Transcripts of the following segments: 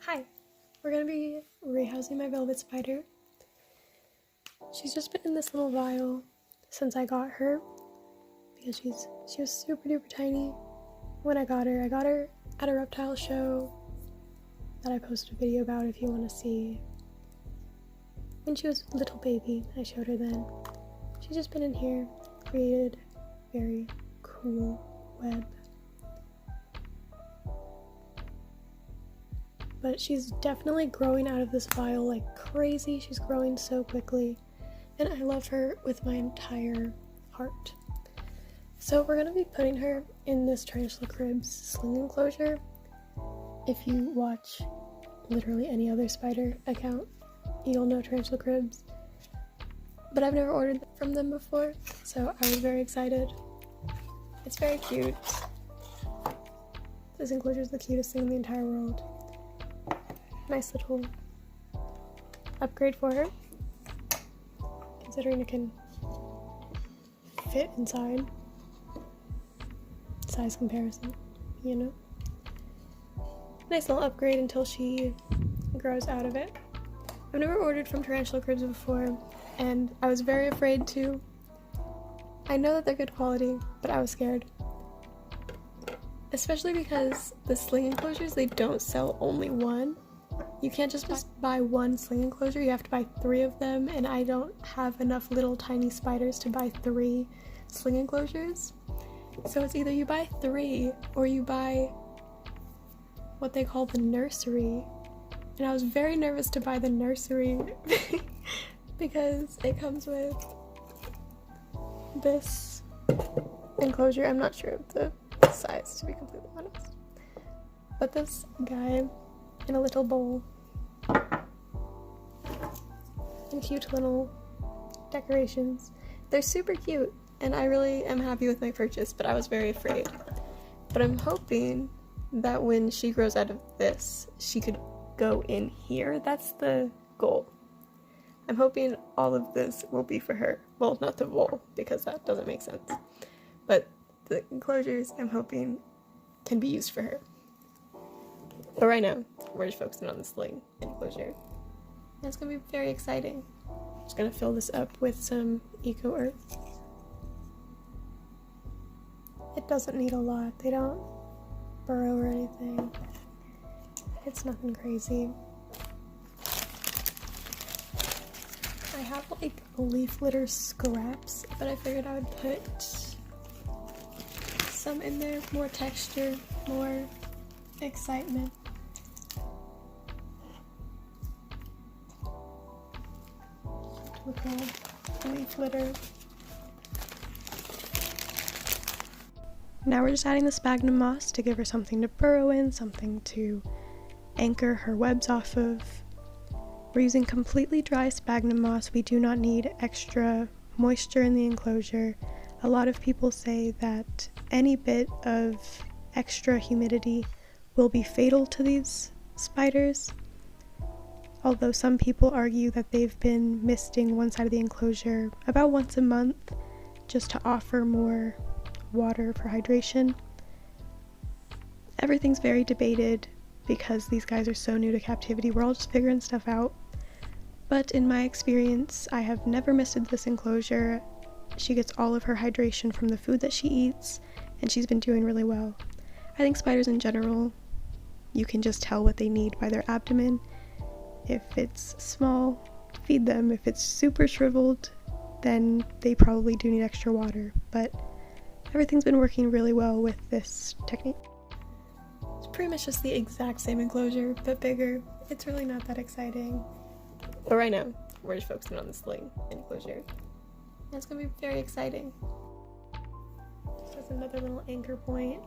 Hi, we're going to be rehousing my velvet spider. She's just been in this little vial since I got her because she was super duper tiny when I got her. I got her at a reptile show that I posted a video about if you want to see. When she was a little baby, I showed her then. She's just been in here, created a very cool web. But she's definitely growing out of this vial like crazy. She's growing so quickly. And I love her with my entire heart. So we're going to be putting her in this tarantula cribs sling enclosure. If you watch literally any other spider account, you'll know tarantula cribs. But I've never ordered from them before, so I was very excited. It's very cute. This enclosure is the cutest thing in the entire world. Nice little upgrade for her, considering it can fit inside. Size comparison, you know? Nice little upgrade until she grows out of it. I've never ordered from tarantula cribs before, and I was very afraid to. I know that they're good quality, but I was scared. Especially because the sling enclosures, they don't sell only one. You can't just buy one sling enclosure, you have to buy 3 of them, and I don't have enough little tiny spiders to buy 3 sling enclosures. So it's either you buy 3 or you buy what they call the nursery. And I was very nervous to buy the nursery because it comes with this enclosure. I'm not sure of the size, to be completely honest. But this guy in a little bowl and cute little decorations. They're super cute, and I really am happy with my purchase, but I was very afraid. But I'm hoping that when she grows out of this, she could go in here. That's the goal. I'm hoping all of this will be for her. Well, not the bowl, because that doesn't make sense. But the enclosures, I'm hoping, can be used for her. But right now, we're just focusing on the sling enclosure. And it's gonna be very exciting. I'm just gonna fill this up with some Ecoearth. It doesn't need a lot. They don't burrow or anything. It's nothing crazy. I have like leaf litter scraps, but I figured I would put some in there. More texture, more excitement. Look at leaf litter. Now we're just adding the sphagnum moss to give her something to burrow in, something to anchor her webs off of. We're using completely dry sphagnum moss. We do not need extra moisture in the enclosure. A lot of people say that any bit of extra humidity will be fatal to these spiders. Although some people argue that they've been misting one side of the enclosure about once a month just to offer more water for hydration. Everything's very debated because these guys are so new to captivity. We're all just figuring stuff out. But in my experience, I have never misted this enclosure. She gets all of her hydration from the food that she eats, and she's been doing really well. I think spiders in general, you can just tell what they need by their abdomen. If it's small, feed them. If it's super shriveled, then they probably do need extra water. But everything's been working really well with this technique. It's pretty much just the exact same enclosure, but bigger. It's really not that exciting. But right now, we're just focusing on the sling enclosure. And it's gonna be very exciting. Just as another little anchor point.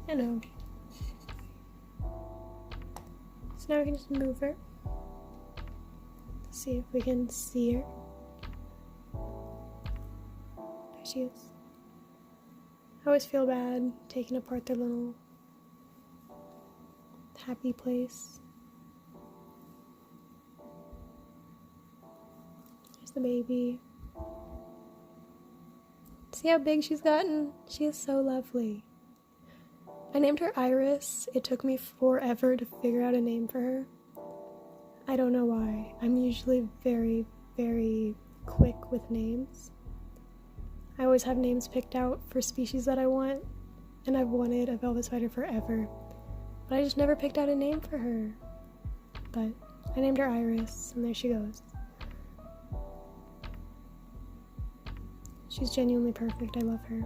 I know. So now we can just move her. See if we can see her. There she is. I always feel bad taking apart their little happy place. There's the baby. See how big she's gotten? She is so lovely. I named her Iris. It took me forever to figure out a name for her. I don't know why. I'm usually very, very quick with names. I always have names picked out for species that I want, and I've wanted a velvet spider forever, but I just never picked out a name for her. But I named her Iris, and there she goes. She's genuinely perfect. I love her.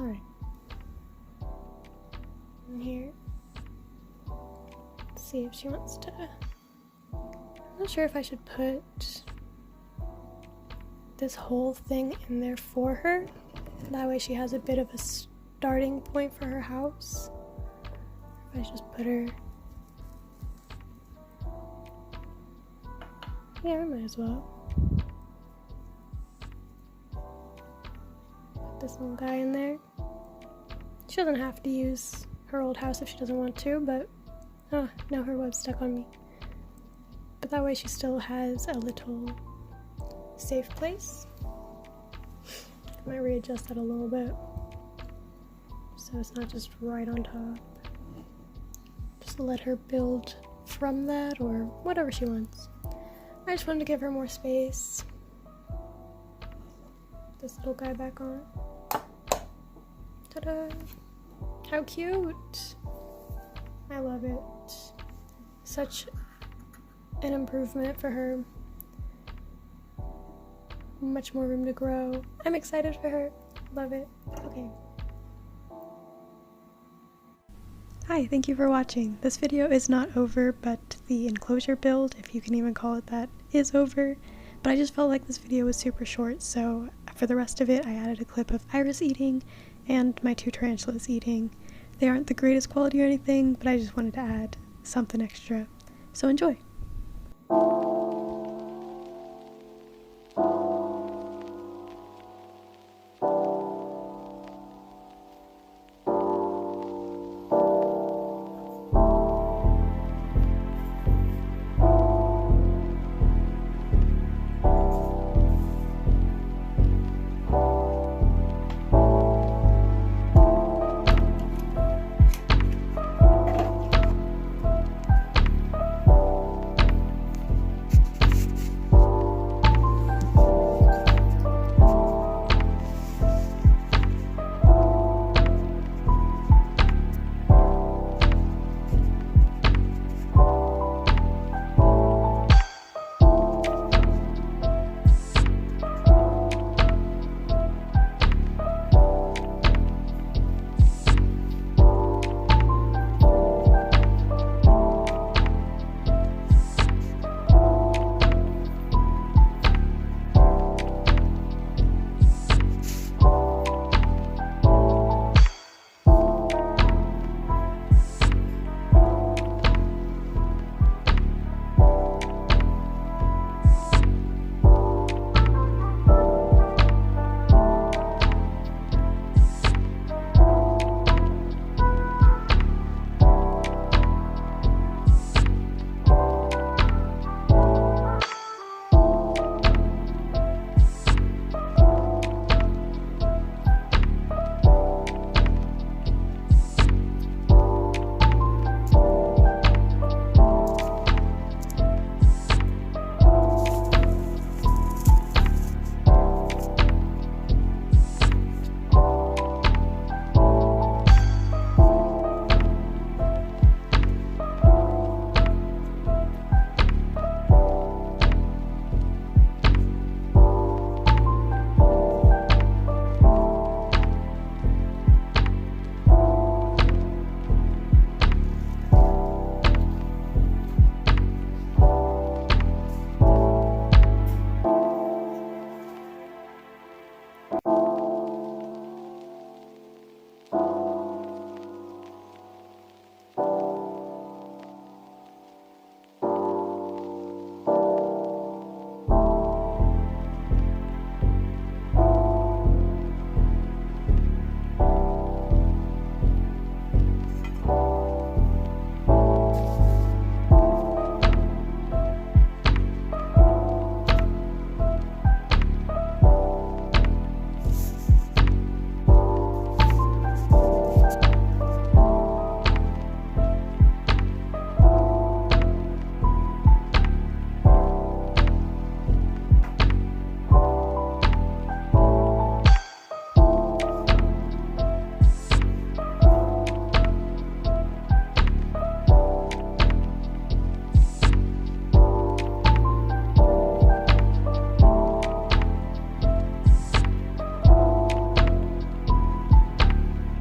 Alright. In here. Let's see if she wants to. I'm not sure if I should put this whole thing in there for her. That way she has a bit of a starting point for her house. If I just put her. Yeah, I might as well. Put this little guy in there. She doesn't have to use her old house if she doesn't want to, but now her web's stuck on me. But that way she still has a little safe place. I might readjust that a little bit so it's not just right on top. Just let her build from that or whatever she wants. I just wanted to give her more space. This little guy back on. Ta-da! How cute! I love it. Such an improvement for her. Much more room to grow. I'm excited for her. Love it. Okay. Hi, thank you for watching. This video is not over, but the enclosure build, if you can even call it that, is over. But I just felt like this video was super short, so for the rest of it I added a clip of Iris eating and my 2 tarantulas eating. They aren't the greatest quality or anything, but I just wanted to add something extra. So enjoy!